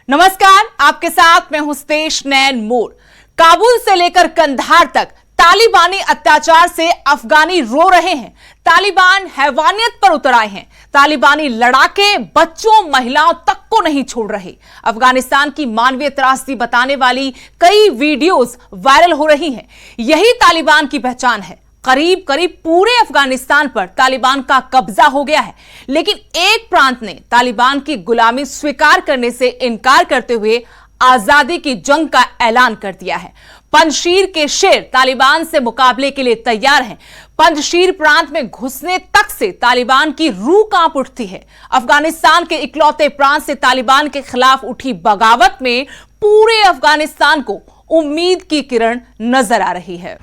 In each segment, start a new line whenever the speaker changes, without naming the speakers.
नमस्कार, आपके साथ मैं हूं स्तेश नैन मोर। काबुल से लेकर कंधार तक तालिबानी अत्याचार से अफगानी रो रहे हैं। तालिबान हैवानियत पर उतर आए हैं। तालिबानी लड़ाके बच्चों महिलाओं तक को नहीं छोड़ रहे। अफगानिस्तान की मानवीय त्रासदी बताने वाली कई वीडियोस वायरल हो रही हैं। यही तालिबान की पहचान है। करीब करीब पूरे अफगानिस्तान पर तालिबान का कब्जा हो गया है, लेकिन एक प्रांत ने तालिबान की गुलामी स्वीकार करने से इनकार करते हुए आजादी की जंग का ऐलान कर दिया है। पंजशीर के शेर तालिबान से मुकाबले के लिए तैयार हैं। पंजशीर प्रांत में घुसने तक से तालिबान की रूह कांप उठती है। अफगानिस्तान के इकलौते प्रांत से तालिबान के खिलाफ उठी बगावत में पूरे अफगानिस्तान को उम्मीद की किरण नजर आ रही है।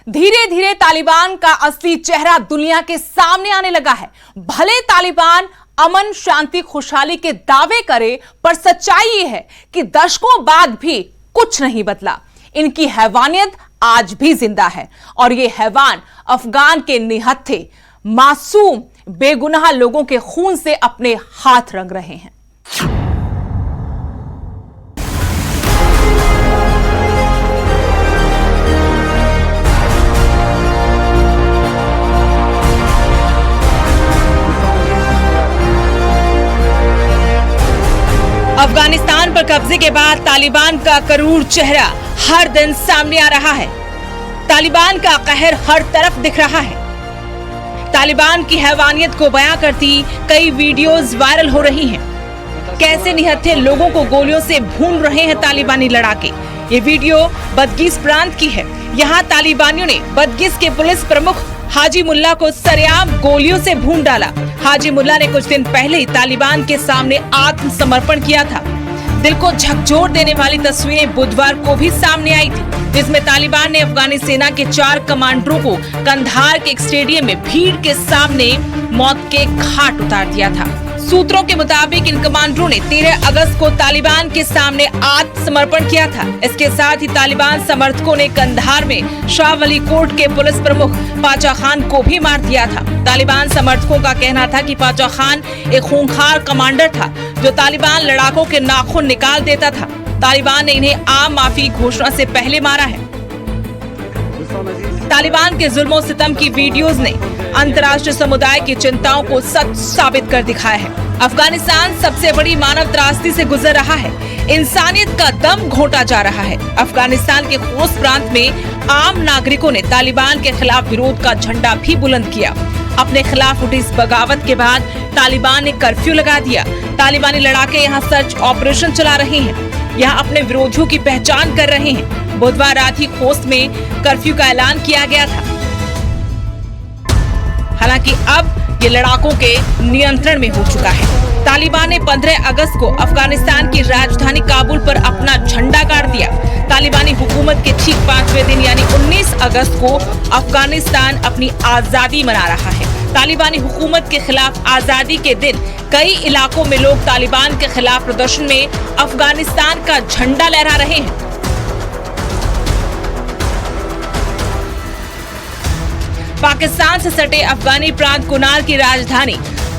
धीरे धीरे तालिबान का असली चेहरा दुनिया के सामने आने लगा है। भले तालिबान अमन, शांति, खुशहाली के दावे करे, पर सच्चाई यह है कि दशकों बाद भी कुछ नहीं बदला। इनकी हैवानियत आज भी जिंदा है और ये हैवान अफगान के निहत्थे, मासूम, बेगुनाह लोगों के खून से अपने हाथ रंग रहे हैं। अफगानिस्तान पर कब्जे के बाद तालिबान का करूर चेहरा हर दिन सामने आ रहा है। तालिबान का कहर हर तरफ दिख रहा है। तालिबान की हैवानियत को बयां करती कई वीडियोस वायरल हो रही हैं। कैसे निहत्थे लोगों को गोलियों से भून रहे हैं तालिबानी लड़ाके। ये वीडियो बदगिस प्रांत की है। यहाँ तालिबानियों ने बदगिस के पुलिस प्रमुख हाजी मुल्ला को सरेआम गोलियों से भून डाला। हाजी मुल्ला ने कुछ दिन पहले ही तालिबान के सामने आत्मसमर्पण किया था। दिल को झकझोर देने वाली तस्वीरें बुधवार को भी सामने आई थी, जिसमें तालिबान ने अफगानी सेना के 4 कमांडरों को कंधार के एक स्टेडियम में भीड़ के सामने मौत के घाट उतार दिया था। सूत्रों के मुताबिक इन कमांडरों ने 13 अगस्त को तालिबान के सामने आत्मसमर्पण किया था। इसके साथ ही तालिबान समर्थकों ने कंधार में शाह वली कोट के पुलिस प्रमुख पाचा खान को भी मार दिया था। तालिबान समर्थकों का कहना था कि पाचा खान एक खूंखार कमांडर था जो तालिबान लड़ाकों के नाखून निकाल देता था। तालिबान ने इन्हें आम माफी घोषणा से पहले मारा है। तालिबान के जुल्मों सितम की वीडियोस ने अंतर्राष्ट्रीय समुदाय की चिंताओं को सच साबित कर दिखाया है। अफगानिस्तान सबसे बड़ी मानव त्रासदी से गुजर रहा है। इंसानियत का दम घोटा जा रहा है। अफगानिस्तान के खोस प्रांत में आम नागरिकों ने तालिबान के खिलाफ विरोध का झंडा भी बुलंद किया। अपने खिलाफ उठी इस बगावत के बाद तालिबान ने कर्फ्यू लगा दिया। तालिबानी लड़ाके यहाँ सर्च ऑपरेशन चला रहे हैं। यहाँ अपने विरोधियों की पहचान कर रहे हैं। बुधवार रात ही खोस्त में कर्फ्यू का ऐलान किया गया था। हालांकि अब ये लड़ाकों के नियंत्रण में हो चुका है। तालिबान ने 15 अगस्त को अफगानिस्तान की राजधानी काबुल पर अपना झंडा गाड़ दिया। तालिबानी हुकूमत के ठीक 5वें दिन यानी 19 अगस्त को अफगानिस्तान अपनी आजादी मना रहा है। तालिबानी हुकूमत के खिलाफ आजादी के दिन कई इलाकों में लोग तालिबान के खिलाफ प्रदर्शन में अफगानिस्तान का झंडा लहरा रहे हैं। पाकिस्तान से सटे अफगानी प्रांत कुनार की राजधानी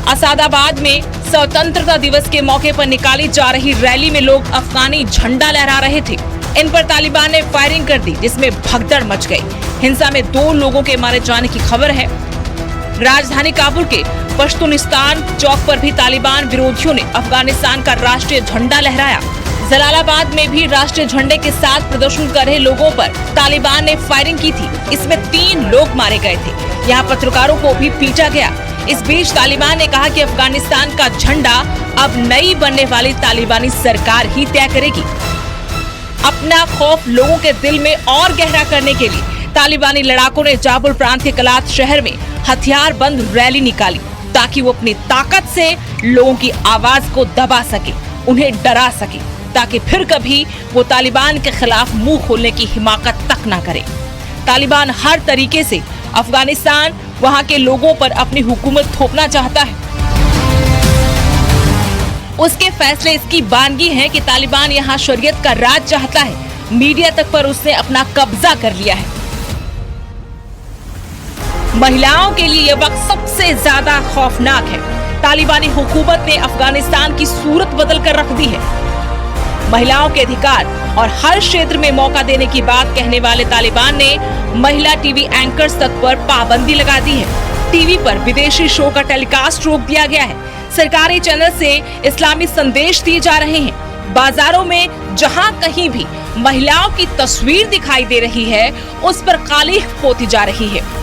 असादाबाद में स्वतंत्रता दिवस के मौके पर निकाली जा रही रैली में लोग अफगानी झंडा लहरा रहे थे। इन पर तालिबान ने फायरिंग कर दी, जिसमें भगदड़ मच गई। हिंसा में 2 लोगों के मारे जाने की खबर है। राजधानी काबुल के पश्तूनिस्तान चौक पर भी तालिबान विरोधियों ने अफगानिस्तान का राष्ट्रीय झंडा लहराया। जलालाबाद में भी राष्ट्रीय झंडे के साथ प्रदर्शन कर रहे लोगों पर तालिबान ने फायरिंग की थी। इसमें 3 लोग मारे गए थे। यहाँ पत्रकारों को भी पीटा गया। इस बीच तालिबान ने कहा कि अफगानिस्तान का झंडा अब नई बनने वाली तालिबानी सरकार ही तय करेगी। अपना खौफ लोगों के दिल में और गहरा करने के लिए तालिबानी लड़ाकों ने जाबुल प्रांत के कलात शहर में हथियार बंद रैली निकाली, ताकि वो अपनी ताकत से लोगों की आवाज को दबा सके, उन्हें डरा सके, ताकि फिर कभी वो तालिबान के खिलाफ मुंह खोलने की हिमाकत तक ना करे। तालिबान हर तरीके से अफगानिस्तान, वहां के लोगों पर अपनी हुकूमत थोपना चाहता है। उसके फैसले इसकी बानगी है कि तालिबान यहाँ शरीयत का राज चाहता है। मीडिया तक पर उसने अपना कब्जा कर लिया है। महिलाओं के लिए यह वक्त सबसे ज्यादा खौफनाक है। तालिबानी हुकूमत ने अफगानिस्तान की सूरत बदल कर रख दी है। महिलाओं के अधिकार और हर क्षेत्र में मौका देने की बात कहने वाले तालिबान ने महिला टीवी एंकर्स तक पर पाबंदी लगा दी है। टीवी पर विदेशी शो का टेलीकास्ट रोक दिया गया है। सरकारी चैनल से इस्लामी संदेश दिए जा रहे हैं। बाजारों में जहां कहीं भी महिलाओं की तस्वीर दिखाई दे रही है, उस पर कालिख पोती जा रही है।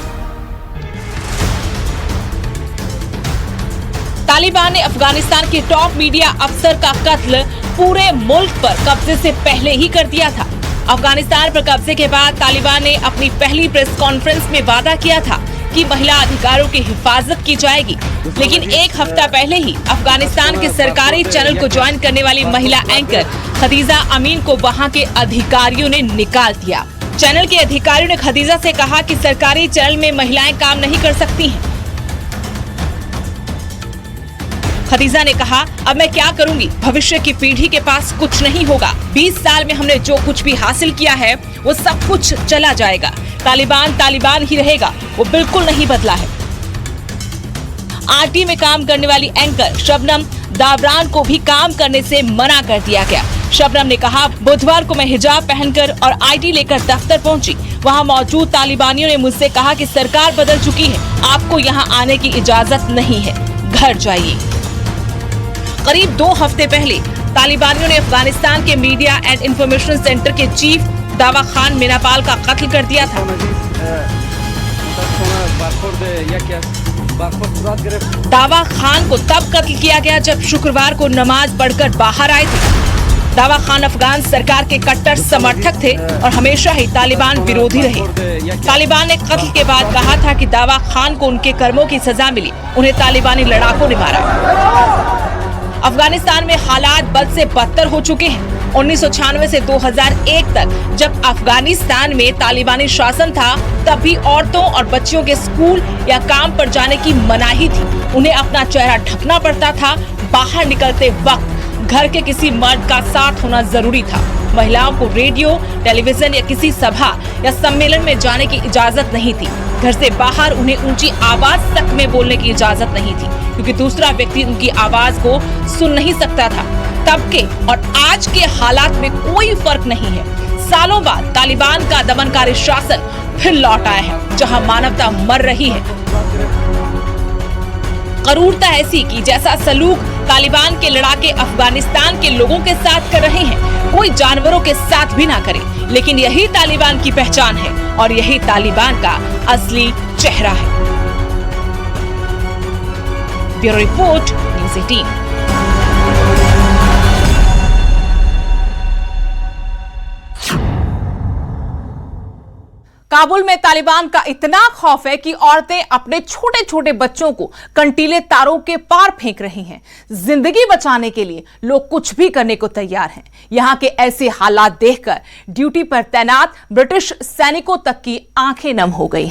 तालिबान ने अफगानिस्तान के टॉप मीडिया अफसर का कत्ल पूरे मुल्क पर कब्जे से पहले ही कर दिया था। अफगानिस्तान पर कब्जे के बाद तालिबान ने अपनी पहली प्रेस कॉन्फ्रेंस में वादा किया था कि महिला अधिकारों की हिफाजत की जाएगी, लेकिन एक हफ्ता पहले ही अफगानिस्तान के सरकारी चैनल को ज्वाइन करने वाली महिला एंकर खदीजा अमीन को वहां के अधिकारियों ने निकाल दिया। चैनल के अधिकारियों ने खदीजा से कहा कि सरकारी चैनल में महिलाएं काम नहीं कर सकती हैं। खदीजा ने कहा, अब मैं क्या करूंगी? भविष्य की पीढ़ी के पास कुछ नहीं होगा। 20 साल में हमने जो कुछ भी हासिल किया है वो सब कुछ चला जाएगा। तालिबान तालिबान ही रहेगा, वो बिल्कुल नहीं बदला है। आरटी में काम करने वाली एंकर शबनम दावरान को भी काम करने से मना कर दिया गया। शबनम ने कहा, बुधवार को मैं हिजाब पहनकर और आईडी लेकर दफ्तर पहुंची। वहां मौजूद तालिबानियों ने मुझसे कहा कि सरकार बदल चुकी है, आपको यहां आने की इजाजत नहीं है, घर जाइए। करीब 2 हफ्ते पहले तालिबानियों ने अफगानिस्तान के मीडिया एंड इंफॉर्मेशन सेंटर के चीफ दावा खान मीनापाल का कत्ल कर दिया था। दावा खान को तब कत्ल किया गया जब शुक्रवार को नमाज पढ़कर बाहर आए थे। दावा खान अफगान सरकार के कट्टर समर्थक थे और हमेशा ही तालिबान विरोधी रहे। तालिबान ने कत्ल के बाद कहा था कि दावा खान को उनके कर्मों की सजा मिली, उन्हें तालिबानी लड़ाकों ने मारा। अफगानिस्तान में हालात बद से बदतर हो चुके हैं। 1996 से 2001 तक जब अफगानिस्तान में तालिबानी शासन था, तब भी औरतों और बच्चियों के स्कूल या काम पर जाने की मनाही थी। उन्हें अपना चेहरा ढकना पड़ता था। बाहर निकलते वक्त घर के किसी मर्द का साथ होना जरूरी था। महिलाओं को रेडियो, टेलीविजन या किसी सभा या सम्मेलन में जाने की इजाजत नहीं थी। घर से बाहर उन्हें ऊंची आवाज तक में बोलने की इजाजत नहीं थी, क्योंकि दूसरा व्यक्ति उनकी आवाज को सुन नहीं सकता था। तब के और आज के हालात में कोई फर्क नहीं है। सालों बाद तालिबान का दमनकारी शासन फिर लौट आया है, जहां मानवता मर रही है। करूरता ऐसी कि जैसा सलूक तालिबान के लड़ाके अफगानिस्तान के लोगों के साथ कर रहे हैं, कोई जानवरों के साथ भी ना करे। लेकिन यही तालिबान की पहचान है और यही तालिबान का असली चेहरा है। Bureau report, news 18। काबुल में तालिबान का इतना खौफ है कि औरतें अपने छोटे छोटे बच्चों को कंटीले तारों के पार फेंक रही हैं। जिंदगी बचाने के लिए लोग कुछ भी करने को तैयार हैं। यहां के ऐसे हालात देखकर ड्यूटी पर तैनात ब्रिटिश सैनिकों तक की आंखें नम हो गई।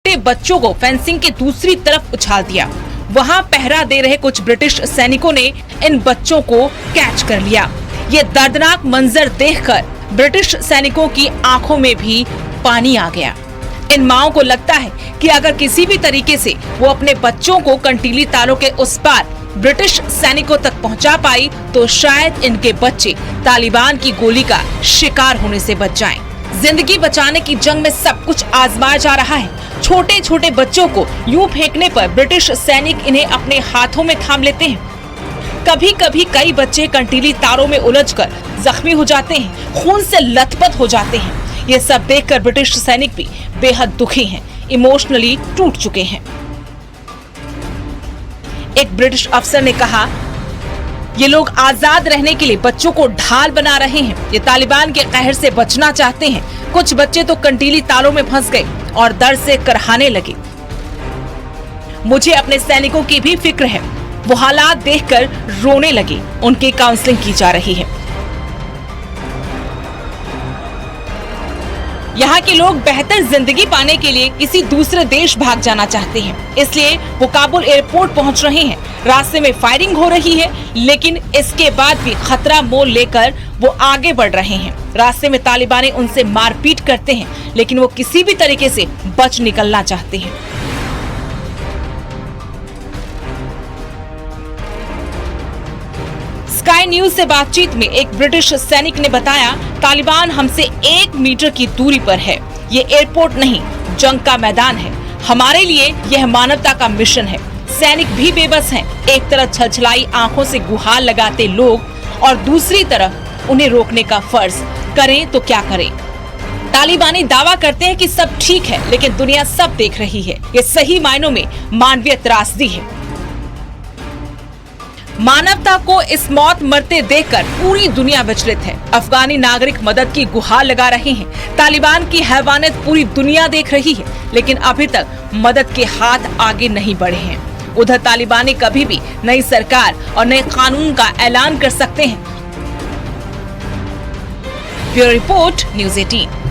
बच्चों को फेंसिंग के दूसरी तरफ उछाल दिया। वहां पहरा दे रहे कुछ ब्रिटिश सैनिकों ने इन बच्चों को कैच कर लिया। ये दर्दनाक मंजर देखकर ब्रिटिश सैनिकों की आंखों में भी पानी आ गया। इन माओं को लगता है कि अगर किसी भी तरीके से वो अपने बच्चों को कंटीली तारों के उस पार ब्रिटिश सैनिकों तक पहुंचा पाई तो शायद इनके बच्चे तालिबान की गोली का शिकार होने से बच जाएं। जिंदगी बचाने की जंग में सब कुछ आजमाया जा रहा है। छोटे छोटे बच्चों को यूं फेंकने पर ब्रिटिश सैनिक इन्हें अपने हाथों में थाम लेते हैं। कभी कभी कई बच्चे कंटीली तारों में उलझकर जख्मी हो जाते हैं, खून से लथपथ हो जाते हैं। ये सब देखकर ब्रिटिश सैनिक भी बेहद दुखी हैं, इमोशनली टूट चुके हैं। एक ब्रिटिश अफसर ने कहा, ये लोग आजाद रहने के लिए बच्चों को ढाल बना रहे हैं। ये तालिबान के कहर से बचना चाहते हैं। कुछ बच्चे तो कंटीली तारों में फंस गए और दर्द से करहाने लगे। मुझे अपने सैनिकों की भी फिक्र है। वो हालात देखकर रोने लगे। उनकी काउंसलिंग की जा रही है। यहाँ के लोग बेहतर जिंदगी पाने के लिए किसी दूसरे देश भाग जाना चाहते हैं, इसलिए वो काबुल एयरपोर्ट पहुंच रहे हैं। रास्ते में फायरिंग हो रही है, लेकिन इसके बाद भी खतरा मोल लेकर वो आगे बढ़ रहे हैं। रास्ते में तालिबानी उनसे मारपीट करते हैं, लेकिन वो किसी भी तरीके से बच निकलना चाहते हैं। स्काई न्यूज से बातचीत में एक ब्रिटिश सैनिक ने बताया, तालिबान हमसे 1 मीटर की दूरी पर है। ये एयरपोर्ट नहीं, जंग का मैदान है। हमारे लिए यह मानवता का मिशन है। सैनिक भी बेबस हैं। एक तरफ छलछलाई आंखों से गुहार लगाते लोग और दूसरी तरफ उन्हें रोकने का फर्ज। करें तो क्या करें? तालिबानी दावा करते हैं कि सब ठीक है, लेकिन दुनिया सब देख रही है। ये सही मायनों में मानवीय त्रासदी है। मानवता को इस मौत मरते देखकर पूरी दुनिया विचलित है। अफगानी नागरिक मदद की गुहार लगा रहे हैं। तालिबान की हैवानियत पूरी दुनिया देख रही है, लेकिन अभी तक मदद के हाथ आगे नहीं बढ़े हैं। उधर तालिबानी कभी भी नई सरकार और नए कानून का ऐलान कर सकते हैं। Bureau report, news 18।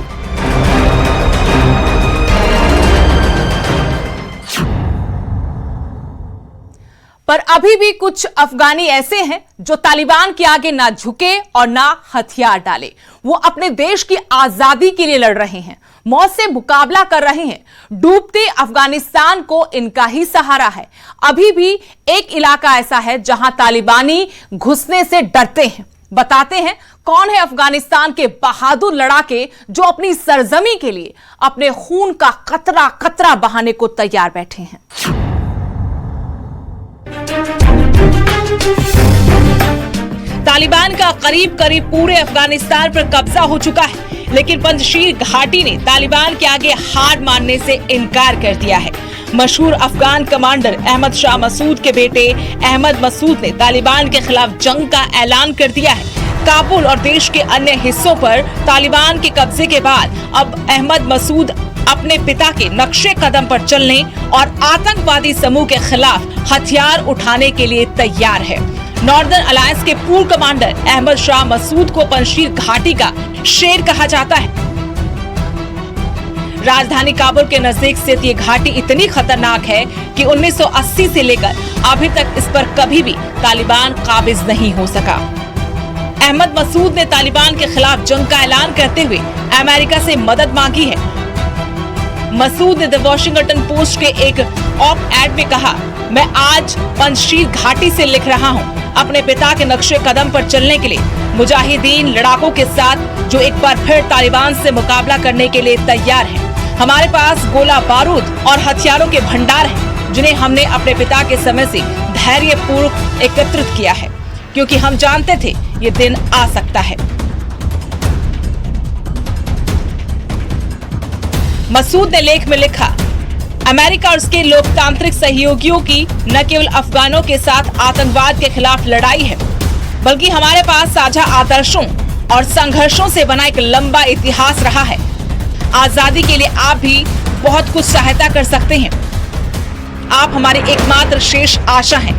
पर अभी भी कुछ अफगानी ऐसे हैं जो तालिबान के आगे ना झुके और ना हथियार डाले। वो अपने देश की आजादी के लिए लड़ रहे हैं, मौत से मुकाबला कर रहे हैं। डूबते अफगानिस्तान को इनका ही सहारा है। अभी भी एक इलाका ऐसा है जहां तालिबानी घुसने से डरते हैं। बताते हैं कौन है अफगानिस्तान के बहादुर लड़ाके जो अपनी सरजमी के लिए अपने खून का कतरा कतरा बहाने को तैयार बैठे हैं। तालिबान का करीब करीब पूरे अफगानिस्तान पर कब्जा हो चुका है, लेकिन पंजशीर घाटी ने तालिबान के आगे हार मानने से इनकार कर दिया है। मशहूर अफगान कमांडर अहमद शाह मसूद के बेटे अहमद मसूद ने तालिबान के खिलाफ जंग का ऐलान कर दिया है। काबुल और देश के अन्य हिस्सों पर तालिबान के कब्जे के बाद अब अहमद मसूद अपने पिता के नक्शे कदम पर चलने और आतंकवादी समूह के खिलाफ हथियार उठाने के लिए तैयार है। नॉर्दर्न अलायंस के पूर्व कमांडर अहमद शाह मसूद को पंजशीर घाटी का शेर कहा जाता है। राजधानी काबुल के नजदीक स्थित ये घाटी इतनी खतरनाक है कि 1980 से लेकर अभी तक इस पर कभी भी तालिबान काबिज नहीं हो सका। अहमद मसूद ने तालिबान के खिलाफ जंग का ऐलान करते हुए अमेरिका से मदद मांगी है। मसूद ने द वॉशिंगटन पोस्ट के एक ऑप एड में कहा, मैं आज पंजशीर घाटी से लिख रहा हूं, अपने पिता के नक्शे कदम पर चलने के लिए, मुजाहिदीन लड़ाकों के साथ जो एक बार फिर तालिबान से मुकाबला करने के लिए तैयार हैं। हमारे पास गोला बारूद और हथियारों के भंडार हैं, जिन्हें हमने अपने पिता के समय से धैर्यपूर्वक एकत्रित किया है, क्योंकि हम जानते थे ये दिन आ सकता है। मसूद ने लेख में लिखा, अमेरिका और उसके लोकतांत्रिक सहयोगियों की न केवल अफगानों के साथ आतंकवाद के खिलाफ लड़ाई है, बल्कि हमारे पास साझा आदर्शों और संघर्षों से बना एक लंबा इतिहास रहा है। आजादी के लिए आप भी बहुत कुछ सहायता कर सकते हैं। आप हमारी एकमात्र शेष आशा हैं।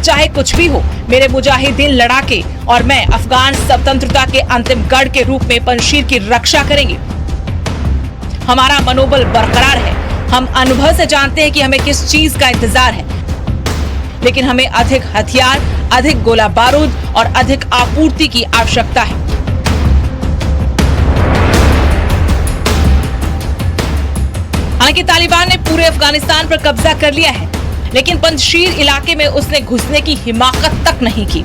चाहे कुछ भी हो, मेरे मुजाहिदीन लड़ाके और मैं अफगान स्वतंत्रता के अंतिम गढ़ के रूप में पंजशीर की रक्षा करेंगे। हमारा मनोबल बरकरार है। हम अनुभव से जानते हैं कि हमें किस चीज का इंतजार है, लेकिन हमें अधिक हथियार, अधिक गोला बारूद और अधिक आपूर्ति की आवश्यकता है। हालांकि तालिबान ने पूरे अफगानिस्तान पर कब्जा कर लिया है, लेकिन पंजशीर इलाके में उसने घुसने की हिमाकत तक नहीं की।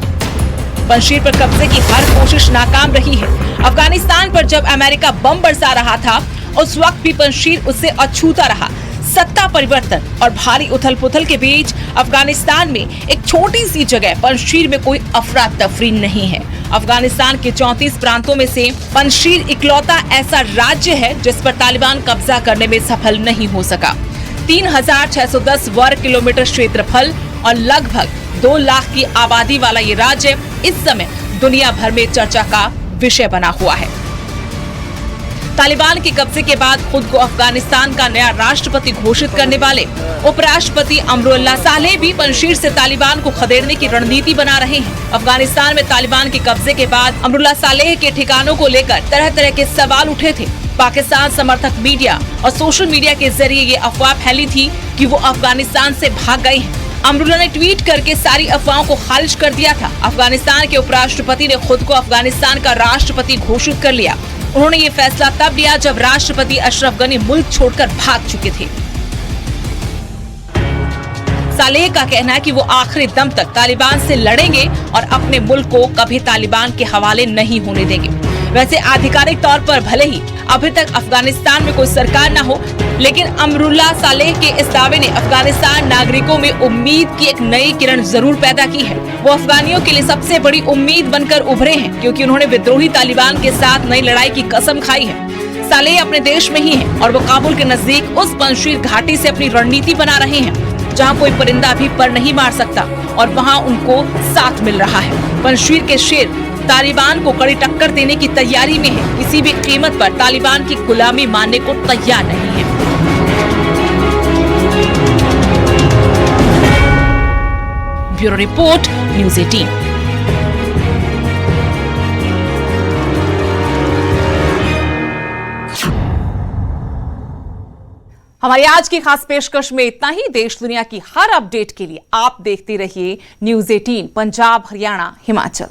पंजशीर पर कब्जे की हर कोशिश नाकाम रही है। अफगानिस्तान पर जब अमेरिका बम बरसा रहा था, उस वक्त भी पंजशीर उससे अछूता रहा। सत्ता परिवर्तन और भारी उथल पुथल के बीच अफगानिस्तान में एक छोटी सी जगह पंजशीर में कोई अफरा तफरी नहीं है। अफगानिस्तान के 34 प्रांतों में से पंजशीर इकलौता ऐसा राज्य है जिस पर तालिबान कब्जा करने में सफल नहीं हो सका। 3610 वर्ग किलोमीटर क्षेत्रफल और लगभग 2 लाख की आबादी वाला ये राज्य इस समय दुनिया भर में चर्चा का विषय बना हुआ है। तालिबान के कब्जे के बाद खुद को अफगानिस्तान का नया राष्ट्रपति घोषित करने वाले उपराष्ट्रपति अमरुल्लाह सालेह भी पंजशीर से तालिबान को खदेड़ने की रणनीति बना रहे हैं। अफगानिस्तान में तालिबान के कब्जे के बाद अमरुल्लाह सालेह के ठिकानों को लेकर तरह तरह के सवाल उठे थे। पाकिस्तान समर्थक मीडिया और सोशल मीडिया के जरिए ये अफवाह फैली थी कि वो अफगानिस्तान से भाग गए हैं। अमरुल्लाह ने ट्वीट करके सारी अफवाहों को खारिज कर दिया था। अफगानिस्तान के उपराष्ट्रपति ने खुद को अफगानिस्तान का राष्ट्रपति घोषित कर लिया। उन्होंने ये फैसला तब लिया जब राष्ट्रपति अशरफ गनी मुल्क छोड़कर भाग चुके थे। सालेह का कहना है कि वो आखिरी दम तक तालिबान से लड़ेंगे और अपने मुल्क को कभी तालिबान के हवाले नहीं होने देंगे। वैसे आधिकारिक तौर पर भले ही अभी तक अफगानिस्तान में कोई सरकार न हो, लेकिन अमरुल्लाह सालेह के इस दावे ने अफगानिस्तान नागरिकों में उम्मीद की एक नई किरण जरूर पैदा की है। वो अफगानियों के लिए सबसे बड़ी उम्मीद बनकर उभरे हैं क्योंकि उन्होंने विद्रोही तालिबान के साथ नई लड़ाई की कसम खाई है। सालेह अपने देश में ही है और वो काबुल के नजदीक उस पंजशीर घाटी से अपनी रणनीति बना रहे हैं जहाँ कोई परिंदा भी पर नहीं मार सकता और वहाँ उनको साथ मिल रहा है। पंजशीर के शेर तालिबान को कड़ी टक्कर देने की तैयारी में है। किसी भी कीमत पर तालिबान की गुलामी मानने को तैयार नहीं है। Bureau report, news 18। हमारी आज की खास पेशकश में इतना ही। देश दुनिया की हर अपडेट के लिए आप देखते रहिए न्यूज़ 18 पंजाब, हरियाणा, हिमाचल।